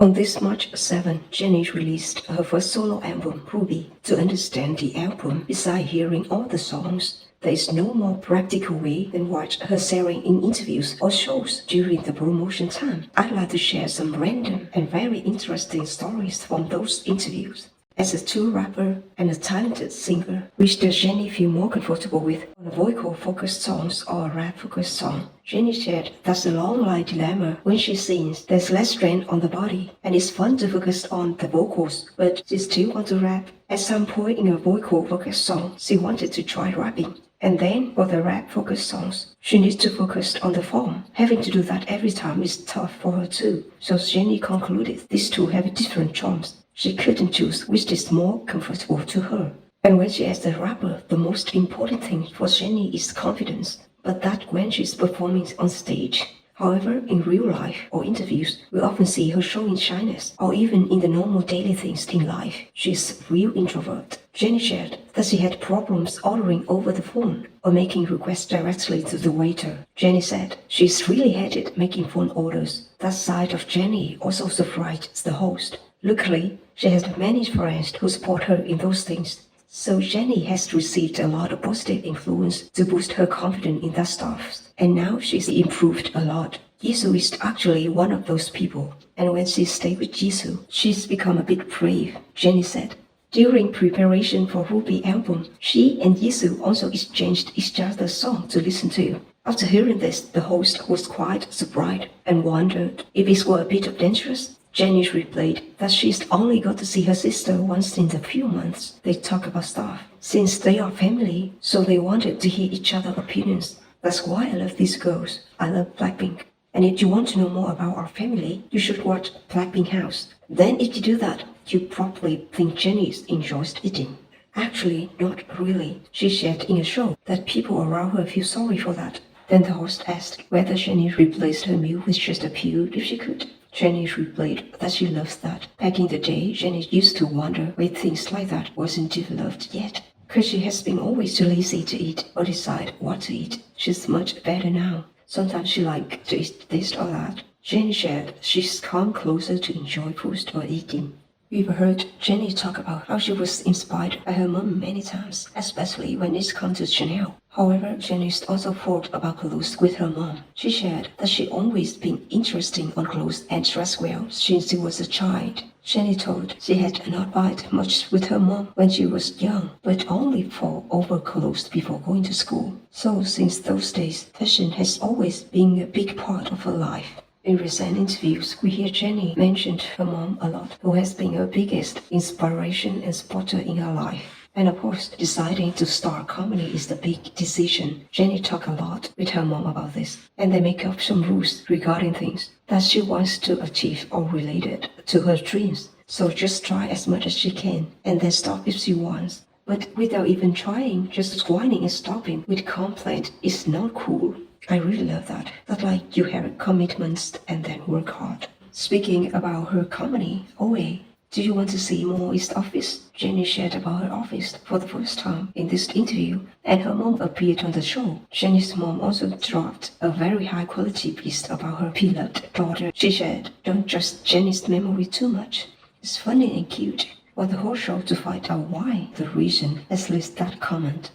On this March 7, Jennie released her first solo album, Ruby. To understand the album, beside hearing all the songs, there is no more practical way than watch her sharing in interviews or shows during the promotion time. I'd like to share some random and very interesting stories from those interviews. As a true rapper and a talented singer, which does Jennie feel more comfortable with, on a vocal-focused songs or a rap-focused song? Jennie shared that's a long-line dilemma. When she sings, there's less strain on the body, and it's fun to focus on the vocals, but she still wants to rap. At some point in a vocal-focused song, she wanted to try rapping. And then, for the rap-focused songs, she needs to focus on the form. Having to do that every time is tough for her too. So Jennie concluded these two have different charms. She couldn't choose which is more comfortable to her. And when she is a rapper, the most important thing for Jennie is confidence, but that when she's performing on stage. However, in real life or interviews, we often see her showing shyness, or even in the normal daily things in life. She's a real introvert. Jennie shared that she had problems ordering over the phone or making requests directly to the waiter. Jennie said she's really hated making phone orders. That side of Jennie also surprised the host. Luckily, she has many friends who support her in those things. So Jennie has received a lot of positive influence to boost her confidence in that stuff. And now she's improved a lot. Jisoo is actually one of those people. And when she stayed with Jisoo, she's become a bit brave, Jennie said. During preparation for Ruby album, she and Jisoo also exchanged each other's song to listen to. After hearing this, the host was quite surprised and wondered if it were a bit dangerous. Jennie replied that she's only got to see her sister once in a few months. They talk about stuff. Since they are family, so they wanted to hear each other's opinions. That's why I love these girls. I love Blackpink. And if you want to know more about our family, you should watch Blackpink House. Then if you do that, you probably think Jennie enjoys eating. Actually, not really. She shared in a show that people around her feel sorry for that. Then the host asked whether Jennie replaced her meal with just a pill if she could. Jennie replied that she loves that. Back in the day, Jennie used to wonder why things like that wasn't developed yet. Cause she has been always too lazy to eat or decide what to eat. She's much better now. Sometimes she likes to eat this or that. Jennie shared she's come closer to enjoy food or eating. We've heard Jennie talk about how she was inspired by her mom many times, especially when it comes to Chanel. However, Jennie also thought about clothes with her mom. She shared that she always been interested in clothes and dressed well since she was a child. Jennie told she had not bought much with her mom when she was young, but only for overclothes before going to school. So since those days, fashion has always been a big part of her life. In recent interviews, we hear Jennie mentioned her mom a lot, who has been her biggest inspiration and supporter in her life. And of course, deciding to start comedy is the big decision. Jennie talked a lot with her mom about this, and they make up some rules regarding things that she wants to achieve or related to her dreams. So just try as much as she can, and then stop if she wants. But without even trying, just whining and stopping with complaint is not cool. I really love that. That like you have commitments and then work hard. Speaking about her comedy, OA, do you want to see more East Office? Jennie shared about her office for the first time in this interview, and her mom appeared on the show. Jennie's mom also dropped a very high quality piece about her beloved daughter. She said, don't trust Jennie's memory too much. It's funny and cute. Want the whole show to find out why the reason has listed that comment.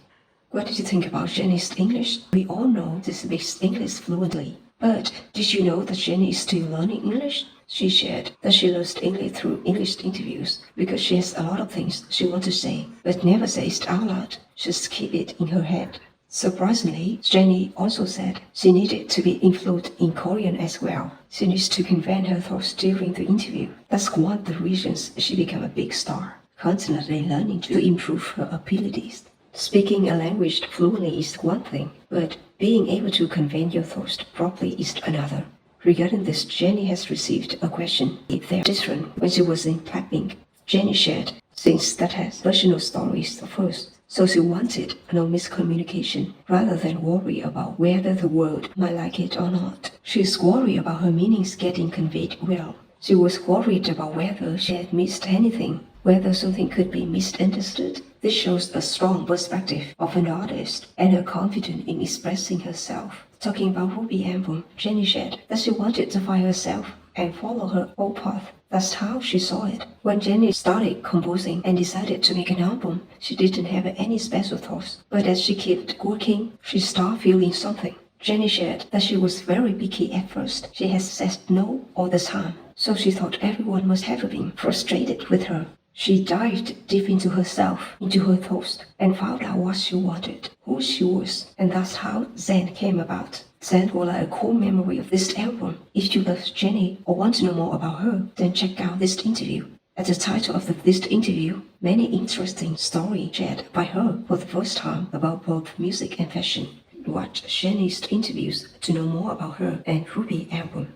What did you think about Jennie's English? We all know she speaks English fluently. But did you know that Jennie is still learning English? She shared that she learns English through English interviews because she has a lot of things she wants to say, but never says it out loud. Just keep it in her head. Surprisingly, Jennie also said she needed to be fluent in Korean as well. She needs to convey her thoughts during the interview. That's one of the reasons she became a big star, constantly learning to improve her abilities. Speaking a language fluently is one thing, but being able to convey your thoughts properly is another. Regarding this, Jennie has received a question if they are different when she was in Blackpink. Jennie shared, since that has personal stories first, so she wanted no miscommunication rather than worry about whether the world might like it or not. She's worried about her meanings getting conveyed well. She was worried about whether she had missed anything, whether something could be misunderstood. This shows a strong perspective of an artist and her confidence in expressing herself. Talking about Ruby album, Jennie shared that she wanted to find herself and follow her own path. That's how she saw it. When Jennie started composing and decided to make an album, she didn't have any special thoughts. But as she kept working, she started feeling something. Jennie shared that she was very picky at first. She had said no all the time, so she thought everyone must have been frustrated with her. She dived deep into herself, into her thoughts, and found out what she wanted, who she was, and that's how Zen came about. Zen will a core memory of this album. If you love Jennie or want to know more about her, then check out this interview. At the title of this interview, many interesting stories shared by her for the first time about both music and fashion. Watch Jennie's interviews to know more about her and Ruby album.